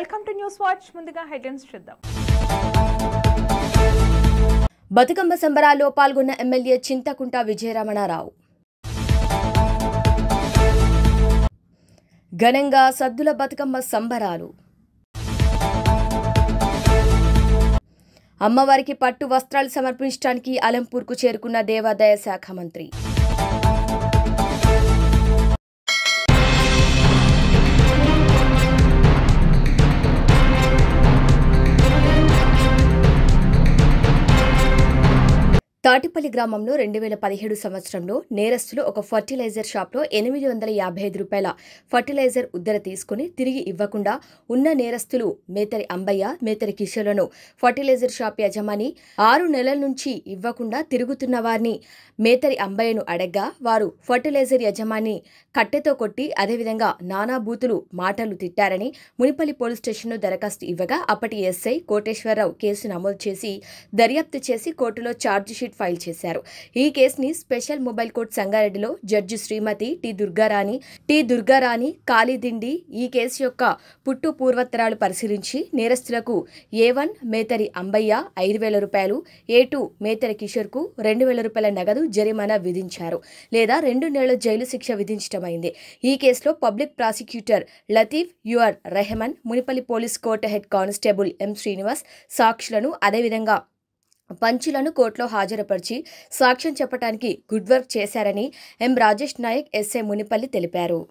Welcome to news watch. ముందుగా headlines చూద్దాం. బతుకమ్మ సంబరాల్లో పాల్గొన్న ఎమ్మెల్యే చింతకుంట విజయరమణారావు. ఘనంగా సద్దుల బతుకమ్మ సంబరాలు. అమ్మవారికి పట్టు వస్త్రాలు సమర్పించడానికి అలంపూర్కు చేరుకున్న దేవాదాయ శాఖ మంత్రి. తాటిపల్లి గ్రామంలో 2017 సంవత్సరంలో నేరస్తులు ఒక ఫర్టిలైజర్ షాప్లో 855 రూపాయల ఫర్టిలైజర్ ఉద్దర తీసుకుని తిరిగి ఇవ్వకుండా ఉన్న నేరస్తులు మేతరి అంబయ్య, మేతరి కిషోర్లను ఫర్టిలైజర్ షాప్ యజమాని 6 నెలల నుంచి ఇవ్వకుండా తిరుగుతున్న వారిని మేతరి అంబయ్యను అడగ్గా వారు ఫర్టిలైజర్ యజమాని కట్టెతో కొట్టి అదేవిధంగా నానా బూతులు మాటలు తిట్టారని మునిపల్లి పోలీస్ స్టేషన్లో దరఖాస్తు ఇవ్వగా అప్పటి ఎస్ఐ కోటేశ్వరరావు కేసు నమోదు చేసి దర్యాప్తు చేసి కోర్టులో ఛార్జిషీట్ ఫైల్ చేశారు. ఈ కేసుని స్పెషల్ మొబైల్ కోర్టు సంగారెడ్డిలో జడ్జి శ్రీమతి టి దుర్గారాణి కాళీదిండి ఈ కేసు యొక్క పుట్టు పూర్వత్తరాలు పరిశీలించి నేరస్తులకు A1 మేతరి అంబయ్య 5,000 రూపాయలు, A2 మేతరి కిషోర్కు 2,000 రూపాయల నగదు జరిమానా విధించారు లేదా 2 నెలల జైలు శిక్ష విధించడమైంది. ఈ కేసులో public prosecutor Latif U R Rehman, Munipalli police court head constable M Srinivas సాక్షులను అదేవిధంగా పంచులను కోర్టులో హాజరుపరిచి సాక్ష్యం చెప్పడానికి గుడ్ వర్క్ చేశారని ఎం రాజేష్ నాయక్ ఎస్ఐ మునిపల్లి తెలిపారు.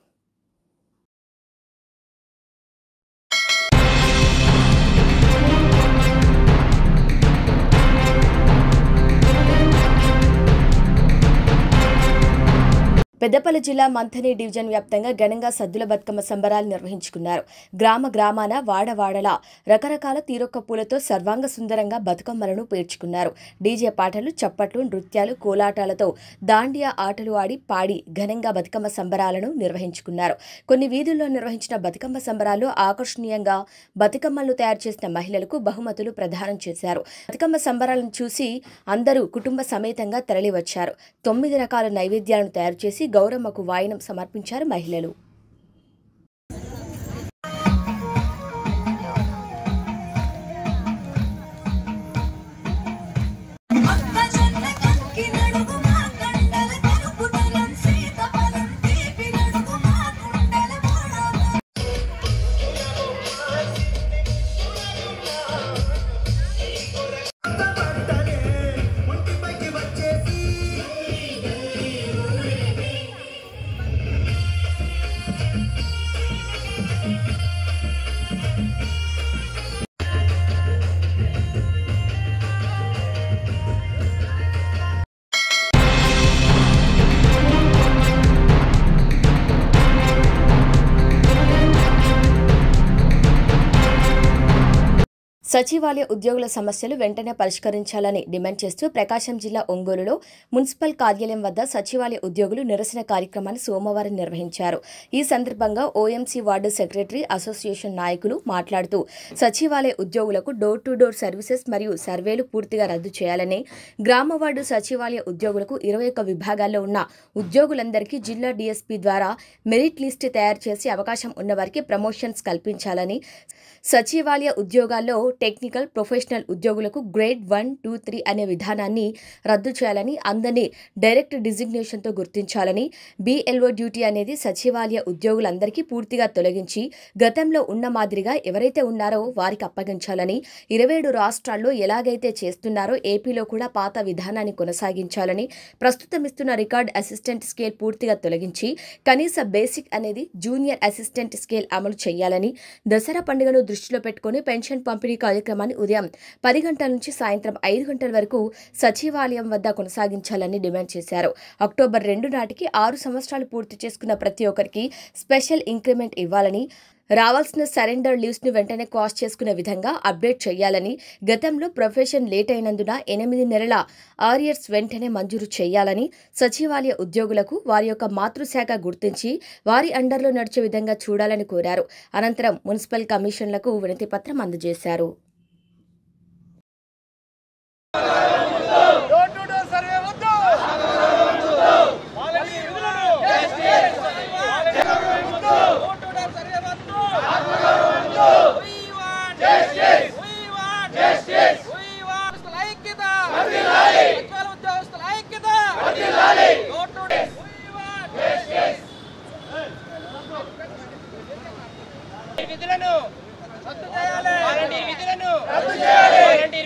పెద్దపల్లి జిల్లా మంథని డివిజన్ వ్యాప్తంగా ఘనంగా సద్దుల బతుకమ్మ సంబరాలు నిర్వహించుకున్నారు. గ్రామాన వాడవాడలా రకరకాల తీరొక్క పూలతో సర్వాంగ సుందరంగా బతుకమ్మలను పేర్చుకున్నారు. డీజే పాటలు, చప్పట్లు, నృత్యాలు, కోలాటాలతో దాండియా ఆటలు ఆడి పాడి ఘనంగా బతుకమ్మ సంబరాలను నిర్వహించుకున్నారు. కొన్ని వీధుల్లో నిర్వహించిన బతుకమ్మ సంబరాల్లో ఆకర్షణీయంగా బతుకమ్మలను తయారు చేసిన మహిళలకు బహుమతులు ప్రదానం చేశారు. బతుకమ్మ సంబరాలను చూసి అందరూ కుటుంబ సమేతంగా తరలివచ్చారు. 9 రకాల నైవేద్యాలను తయారు చేసి గౌరమ్మకు వాయనం సమర్పించారు మహిళలు. సచివాలయ ఉద్యోగుల సమస్యలు వెంటనే పరిష్కరించాలని డిమాండ్ చేస్తూ ప్రకాశం జిల్లా ఒంగోలులో మున్సిపల్ కార్యాలయం వద్ద సచివాలయ ఉద్యోగులు నిరసన కార్యక్రమాన్ని సోమవారం నిర్వహించారు. ఈ సందర్భంగా ఓఎంసీ వార్డు సెక్రటరీ అసోసియేషన్ నాయకులు మాట్లాడుతూ సచివాలయ ఉద్యోగులకు డోర్ టు డోర్ సర్వీసెస్ మరియు సర్వేలు పూర్తిగా రద్దు చేయాలని, గ్రామ వార్డు సచివాలయ ఉద్యోగులకు 21 విభాగాల్లో ఉన్న ఉద్యోగులందరికీ జిల్లా డీఎస్పీ ద్వారా మెరిట్ లిస్ట్ తయారు చేసి అవకాశం ఉన్నవారికి ప్రమోషన్స్ కల్పించాలని, సచివాలయ ఉద్యోగాల్లో టెక్నికల్, ప్రొఫెషనల్ ఉద్యోగులకు గ్రేడ్ 1, 2, 3 అనే విధానాన్ని రద్దు చేయాలని, అందరినీ డైరెక్ట్ డిజిగ్నేషన్తో గుర్తించాలని, BLO డ్యూటీ అనేది సచివాలయ ఉద్యోగులందరికీ పూర్తిగా తొలగించి గతంలో ఉన్న మాదిరిగా ఎవరైతే ఉన్నారో వారికి అప్పగించాలని, 27 రాష్ట్రాల్లో ఎలాగైతే చేస్తున్నారో ఏపీలో కూడా పాత విధానాన్ని కొనసాగించాలని, ప్రస్తుతం ఇస్తున్న రికార్డ్ అసిస్టెంట్ స్కేల్ పూర్తిగా తొలగించి కనీస బేసిక్ అనేది జూనియర్ అసిస్టెంట్ స్కేల్ అమలు చేయాలని, దసరా పండుగను దృష్టిలో పెట్టుకుని పెన్షన్ పంపిణీ కార్యక్రమాన్ని ఉదయం 10 గంటల నుంచి సాయంత్రం 5 గంటల వరకు సచివాలయం వద్ద కొనసాగించాలని డిమాండ్ చేశారు. అక్టోబర్ 2 నాటికి 6 సంవత్సరాలు పూర్తి చేసుకున్న ప్రతి ఒక్కరికి స్పెషల్ ఇంక్రిమెంట్ ఇవ్వాలని, రావాల్సిన సరెండర్ లీవ్స్ ను వెంటనే క్రాస్ చేసుకునే విధంగా అప్డేట్ చేయాలని, గతంలో ప్రొఫెషన్ లేట్ అయినందున 8 నెలల ఆరియర్స్ వెంటనే మంజూరు చేయాలని, సచివాలయ ఉద్యోగులకు వారి యొక్క మాతృశాఖ గుర్తించి వారి అండర్లో నడిచే విధంగా చూడాలని కోరారు. అనంతరం మున్సిపల్ కమిషన్లకు వినతి పత్రం అందజేశారు.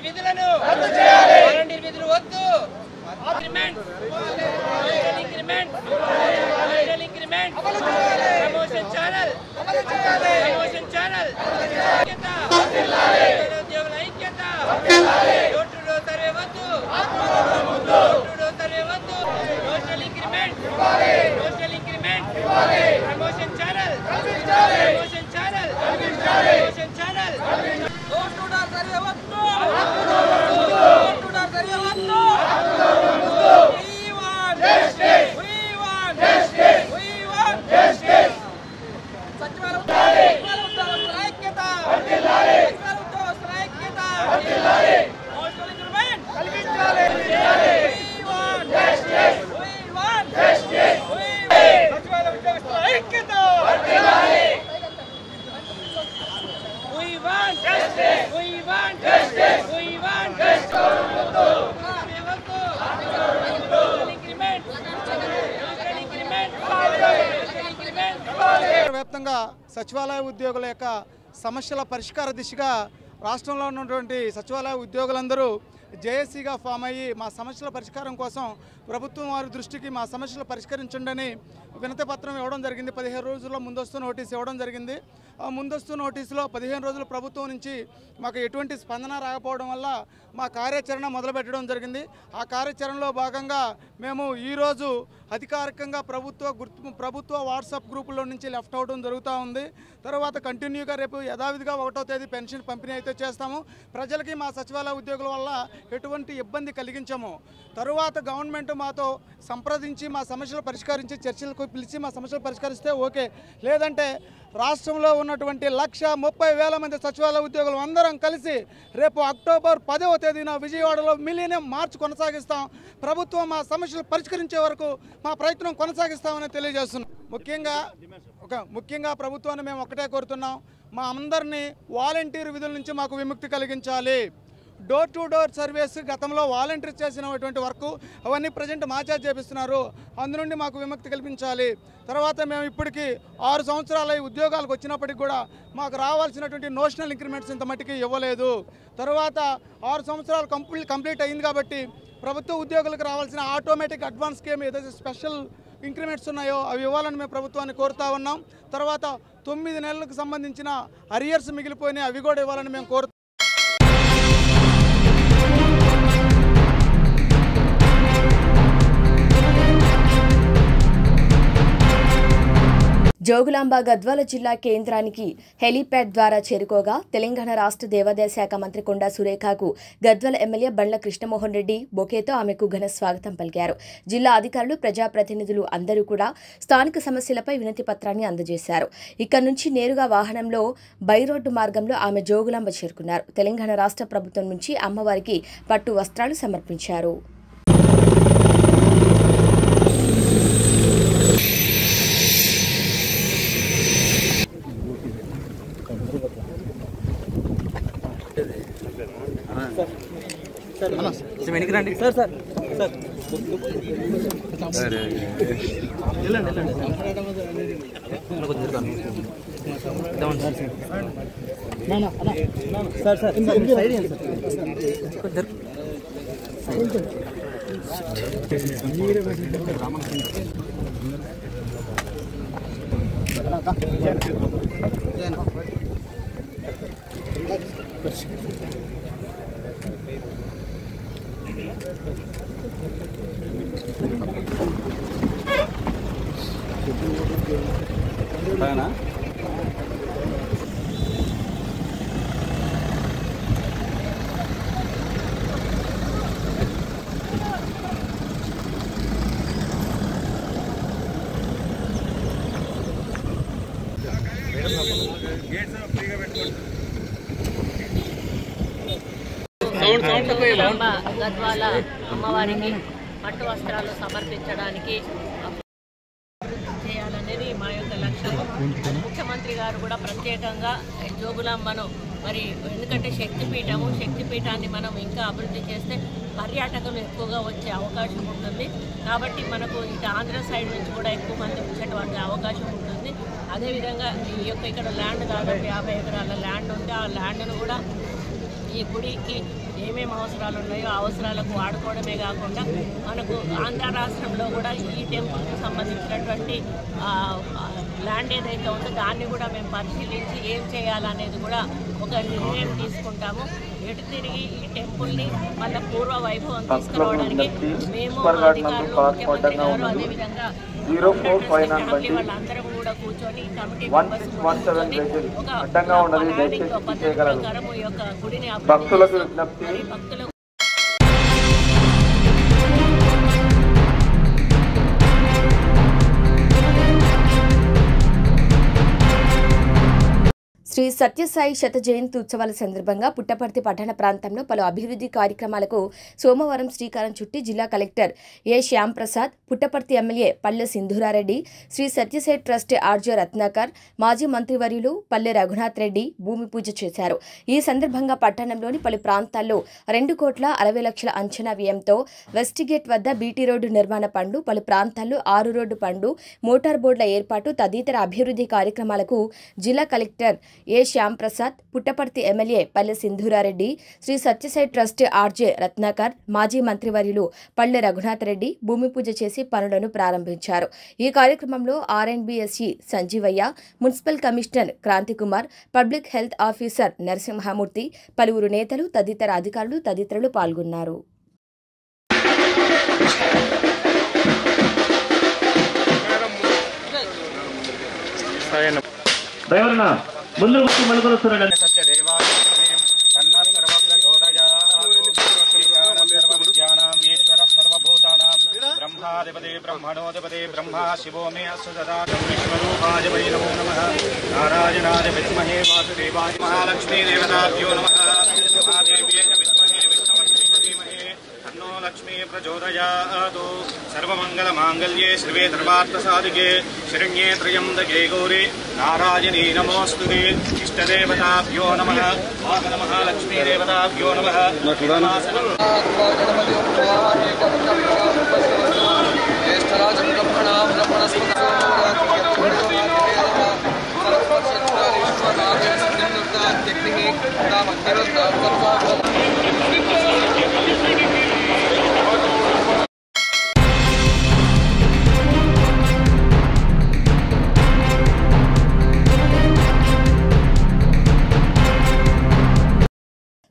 విధులను వాలంటీర్ విధులు వద్దు. ప్రమోషన్ ఛానల్ ఉద్యోగుల ఐక్యత. డోర్ టు డోర్ సర్వే వద్దు. Social increment promotion channel door to door survey వద్దు. వ్యాప్తంగా సచివాలయ ఉద్యోగుల యొక్క సమస్యల పరిష్కార దిశగా రాష్ట్రంలో ఉన్నటువంటి సచివాలయ ఉద్యోగులందరూ జేఏసీగా ఫామ్ అయ్యి మా సమస్యల పరిష్కారం కోసం ప్రభుత్వం వారి దృష్టికి మా సమస్యలు పరిష్కరించండి వినతి పత్రం ఇవ్వడం జరిగింది. 15 రోజుల్లో ముందస్తు నోటీస్ ఇవ్వడం జరిగింది. ఆ ముందస్తు నోటీసులో 15 రోజులు ప్రభుత్వం నుంచి మాకు ఎటువంటి స్పందన రాకపోవడం వల్ల మా కార్యాచరణ మొదలుపెట్టడం జరిగింది. ఆ కార్యాచరణలో భాగంగా మేము ఈరోజు అధికారికంగా ప్రభుత్వ వాట్సాప్ గ్రూపుల్లో నుంచి లెఫ్ట్ అవడం జరుగుతూ ఉంది. తర్వాత కంటిన్యూగా రేపు యథావిధిగా 1వ తేదీ పెన్షన్ పంపిణీ అయితే చేస్తాము. ప్రజలకి మా సచివాలయ ఉద్యోగుల వల్ల ఎటువంటి ఇబ్బంది కలిగించము. తరువాత గవర్నమెంట్ మాతో సంప్రదించి మా సమస్యలు పరిష్కరించి చర్చలకు పిలిచి మా సమస్యలు పరిష్కరిస్తే ఓకే, లేదంటే రాష్ట్రంలో ఉన్నటువంటి 1,30,000 మంది సచివాలయ ఉద్యోగులు అందరం కలిసి రేపు అక్టోబర్ 10వ తేదీన విజయవాడలో మిలినియం మార్చ్ కొనసాగిస్తాం. ప్రభుత్వం మా సమస్యలు పరిష్కరించే వరకు మా ప్రయత్నం కొనసాగిస్తామని తెలియజేస్తున్నాం. ముఖ్యంగా ప్రభుత్వాన్ని మేము ఒకటే కోరుతున్నాం, మా అందరినీ వాలంటీర్ విధుల నుంచి మాకు విముక్తి కలిగించాలి. డోర్ టు డోర్ సర్వీస్ గతంలో వాలంటీర్ చేసినటువంటి వర్క్ అవన్నీ ప్రజెంట్ మా చేత చేపిస్తున్నారు. అందు నుండి మాకు విముక్తి కల్పించాలి. తర్వాత మేము ఇప్పటికీ 6 సంవత్సరాల ఉద్యోగాలకు వచ్చినప్పటికి కూడా మాకు రావాల్సినటువంటి నోషనల్ ఇంక్రిమెంట్స్ ఇంత మట్టికి ఇవ్వలేదు. తర్వాత 6 సంవత్సరాలు కంప్లీట్ అయింది కాబట్టి ప్రభుత్వ ఉద్యోగులకు రావాల్సిన ఆటోమేటిక్ అడ్వాన్స్ స్కీమ్ ఏదైతే స్పెషల్ ఇంక్రిమెంట్స్ ఉన్నాయో అవి ఇవ్వాలని మేము ప్రభుత్వాన్ని కోరుతా ఉన్నాం. తర్వాత 9 నెలలకు సంబంధించిన అరియర్స్ మిగిలిపోయినాయి, అవి కూడా ఇవ్వాలని మేము కోరుతాం. జోగులాంబ గద్వాల జిల్లా కేంద్రానికి హెలీప్యాడ్ ద్వారా చేరుకోగా తెలంగాణ రాష్ట్ర దేవాదాయ శాఖ మంత్రి కొండా సురేఖకు గద్వాల ఎమ్మెల్యే బండ్ల కృష్ణమోహన్ రెడ్డి బొకేతో ఆమెకు ఘన స్వాగతం పలికారు. జిల్లా అధికారులు, ప్రజాప్రతినిధులు అందరూ కూడా స్థానిక సమస్యలపై వినతి పత్రాన్ని అందజేశారు. ఇక్కడి నుంచి నేరుగా వాహనంలో బైరోడ్డు మార్గంలో ఆమె జోగులాంబ చేరుకున్నారు. తెలంగాణ రాష్ట్ర ప్రభుత్వం నుంచి అమ్మవారికి పట్టు వస్త్రాలు సమర్పించారు. వెనక్కి రండి సార్. సార్ గద్వాల అమ్మవారికి పట్టు వస్త్రాలు సమర్పించడానికి చేయాలనేది మా యొక్క లక్ష్యం. ముఖ్యమంత్రి గారు కూడా ప్రత్యేకంగా జోగులాంబను మరి ఎందుకంటే శక్తిపీఠాన్ని మనం ఇంకా అభివృద్ధి చేస్తే పర్యాటకులు ఎక్కువగా వచ్చే అవకాశం ఉంటుంది. కాబట్టి మనకు ఇటు ఆంధ్ర సైడ్ నుంచి కూడా ఎక్కువ మంది వచ్చేటువంటి అవకాశం ఉంటుంది. అదేవిధంగా ఈ యొక్క ఇక్కడ ల్యాండ్ దాదాపు 50 ఎకరాల ల్యాండ్ ఉంది. ఆ ల్యాండ్ను కూడా ఈ గుడికి ఏమేమి అవసరాలు ఉన్నాయో ఆ అవసరాలకు వాడుకోవడమే కాకుండా మనకు ఆంధ్ర రాష్ట్రంలో కూడా ఈ టెంపుల్కి సంబంధించినటువంటి ల్యాండ్ ఏదైతే ఉందో దాన్ని కూడా మేము పరిశీలించి ఏం చేయాలనేది కూడా ఒక నిర్ణయం తీసుకుంటాము. ఎటు తిరిగి ఈ టెంపుల్ని మళ్ళీ పూర్వ వైభవం తీసుకురావడానికి మేము అధికారులు, ముఖ్యమంత్రి గారు, అదేవిధంగా ఫ్యామిలీ వాళ్ళందరం కూడా కూర్చొని కమిటీ మెంబర్స్ కూర్చొని ఒక ప్లానింగ్ పద్ధతి ప్రకారం ఈ యొక్క గుడిని భక్తులకు శ్రీ సత్యసాయి శత జయంతి ఉత్సవాల సందర్భంగా పుట్టపర్తి పట్టణ ప్రాంతంలో పలు అభివృద్ధి కార్యక్రమాలకు సోమవారం శ్రీకారం చుట్టి జిల్లా కలెక్టర్ ఏ శ్యాంప్రసాద్, పుట్టపర్తి ఎమ్మెల్యే పల్లె సింధూరారెడ్డి, శ్రీ సత్యసాయి ట్రస్ట్ ఆర్జే రత్నాకర్, మాజీ మంత్రివర్యులు పల్లె రఘునాథ్ రెడ్డి భూమి పూజ చేశారు. ఈ సందర్భంగా పట్టణంలోని పలు ప్రాంతాల్లో 2,60,00,000 అంచనా వ్యయంతో వెస్ట్ గేట్ వద్ద బీటీ రోడ్డు నిర్మాణ పనులు, పలు ప్రాంతాల్లో 6 రోడ్డు పనులు, మోటార్ బోర్డుల ఏర్పాటు తదితర అభివృద్ధి కార్యక్రమాలకు జిల్లా కలెక్టర్ ఏ శ్యాంప్రసాద్, పుట్టపర్తి ఎమ్మెల్యే పల్లె సింధూరారెడ్డి, శ్రీ సత్యసాయి ట్రస్ట్ ఆర్జే రత్నాకర్, మాజీ మంత్రివర్యులు పల్లె రఘునాథ్ రెడ్డి భూమి పూజ చేసి పనులను ప్రారంభించారు. ఈ కార్యక్రమంలో R N B S E Sanjeevaiah, municipal commissioner Kranthikumar, public health officer Narasimhamurthy, పలువురు నేతలు తదితర అధికారులు తదితరులు పాల్గొన్నారు. ముందు మలుగురు ब्रह्माधिपति ब्रह्मणोधिपति ब्रह्मा शिवो मे अस्सदा विश्वरूपाय वै नमो नमः नारायणाय विद्महे वासुदेवाय महालक्ष्मी देवताभ्यो नमः महादेव्यै च विद्महे विष्णुपत्नी धीमहि तन्नो लक्ष्मी प्रचोदयात् सर्वमङ्गलमाङ्गल्ये शिवे सर्वार्थसाधिके शरण्ये त्र्यम्बके गौरी नारायणी नमोऽस्तुते इष्टदेवताभ्यो नमः महालक्ष्मी देवताभ्यो नमः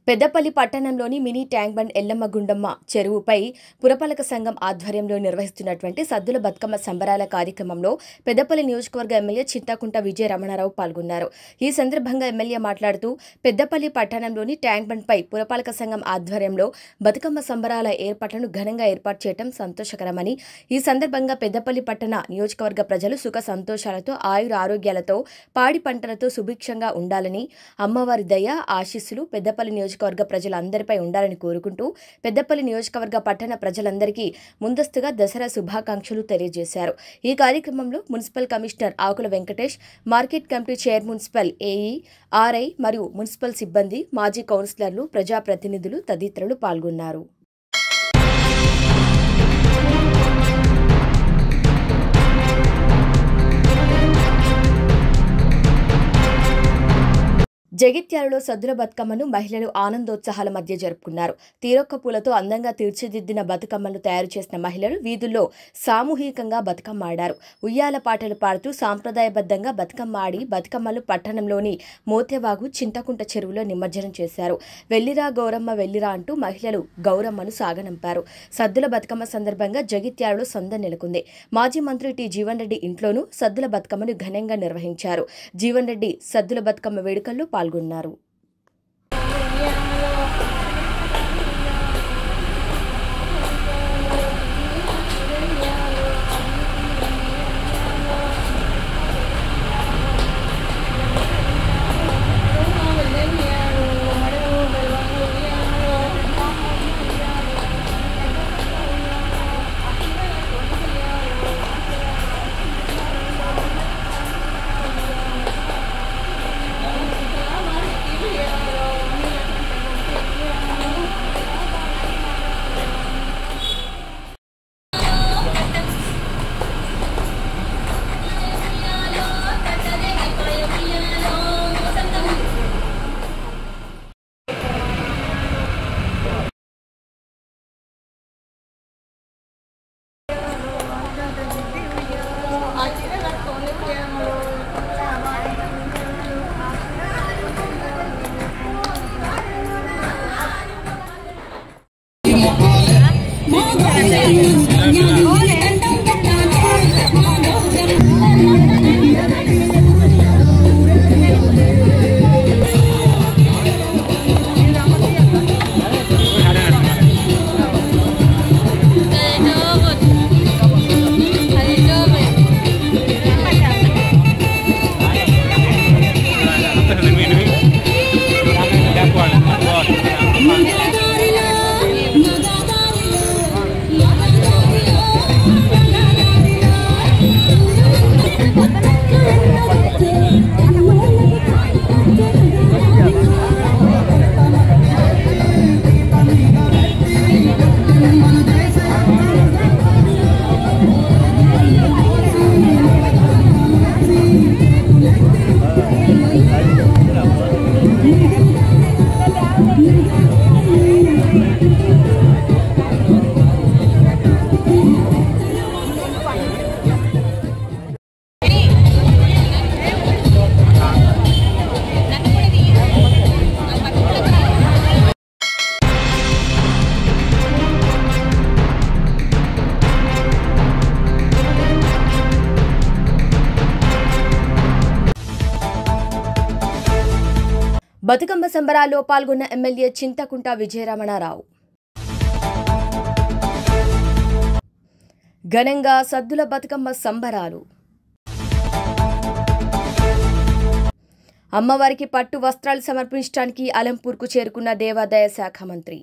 పెద్దపల్లి పట్టణంలోని mini tank bund Yellamma Gundamma చెరువుపై పురపాలక సంఘం ఆధ్వర్యంలో నిర్వహిస్తున్నటువంటి సద్దుల బతుకమ్మ సంబరాల కార్యక్రమంలో పెద్దపల్లి నియోజకవర్గ ఎమ్మెల్యే చింతకుంట విజయ రమణారావు పాల్గొన్నారు. ఈ సందర్భంగా ఎమ్మెల్యే మాట్లాడుతూ పెద్దపల్లి పట్టణంలోని ట్యాంక్ బండ్పై పురపాలక సంఘం ఆధ్వర్యంలో బతుకమ్మ సంబరాల ఏర్పాట్లను ఘనంగా ఏర్పాటు చేయడం సంతోషకరమని, ఈ సందర్భంగా పెద్దపల్లి పట్టణ నియోజకవర్గ ప్రజలు సుఖ సంతోషాలతో ఆయుర ఆరోగ్యాలతో పాడి పంటలతో సుభిక్షంగా ఉండాలని, అమ్మవారి దయ ఆశీస్సులు పెద్దపల్లి నియోజకవర్గ ప్రజలందరిపై ఉండాలని కోరుకుంటూ పెద్దపల్లి నియోజకవర్గ పట్టణ ప్రజలందరికీ ముందస్తుగా దసరా శుభాకాంక్షలు తెలియజేశారు. ఈ కార్యక్రమంలో municipal commissioner Akula Venkatesh, market committee chair municipal AE, RI మరియు మున్సిపల్ సిబ్బంది, మాజీ కౌన్సిలర్లు, ప్రజాప్రతినిధులు తదితరులు పాల్గొన్నారు. జగిత్యాలలో సద్దుల బతుకమ్మను మహిళలు ఆనందోత్సాహాల మధ్య జరుపుకున్నారు. తీరొక్క పూలతో అందంగా తీర్చిదిద్దిన బతుకమ్మను తయారు చేసిన మహిళలు వీధుల్లో సామూహికంగా బతుకమ్మ ఆడారు. ఉయ్యాల పాటలు పాడుతూ సాంప్రదాయబద్ధంగా బతుకమ్మ ఆడి బతుకమ్మలు పట్టణంలోని మోతేవాగు, చింతకుంట చెరువులో నిమజ్జనం చేశారు. వెల్లిరా గౌరమ్మ వెల్లిరా అంటూ మహిళలు గౌరమ్మను సాగనంపారు. సద్దుల బతుకమ్మ సందర్భంగా జగిత్యాలలో సందడి నెలకొంది. మాజీ మంత్రి టి జీవన్ రెడ్డి ఇంట్లోనూ సద్దుల బతుకమ్మను ఘనంగా నిర్వహించారు. జీవన్ రెడ్డి సద్దుల బతుకమ్మ వేడుకల్లో పాల్గొన్నారు. బతుకమ్మ సంబరాల్లో పాల్గొన్న ఎమ్మెల్యే చింతకుంట విజయరమణారావు. ఘనంగా సద్దుల బతుకమ్మ సంబరాలు. అమ్మవారికి పట్టు వస్త్రాలు సమర్పించడానికి అలంపూర్కు చేరుకున్న దేవాదాయ శాఖ మంత్రి.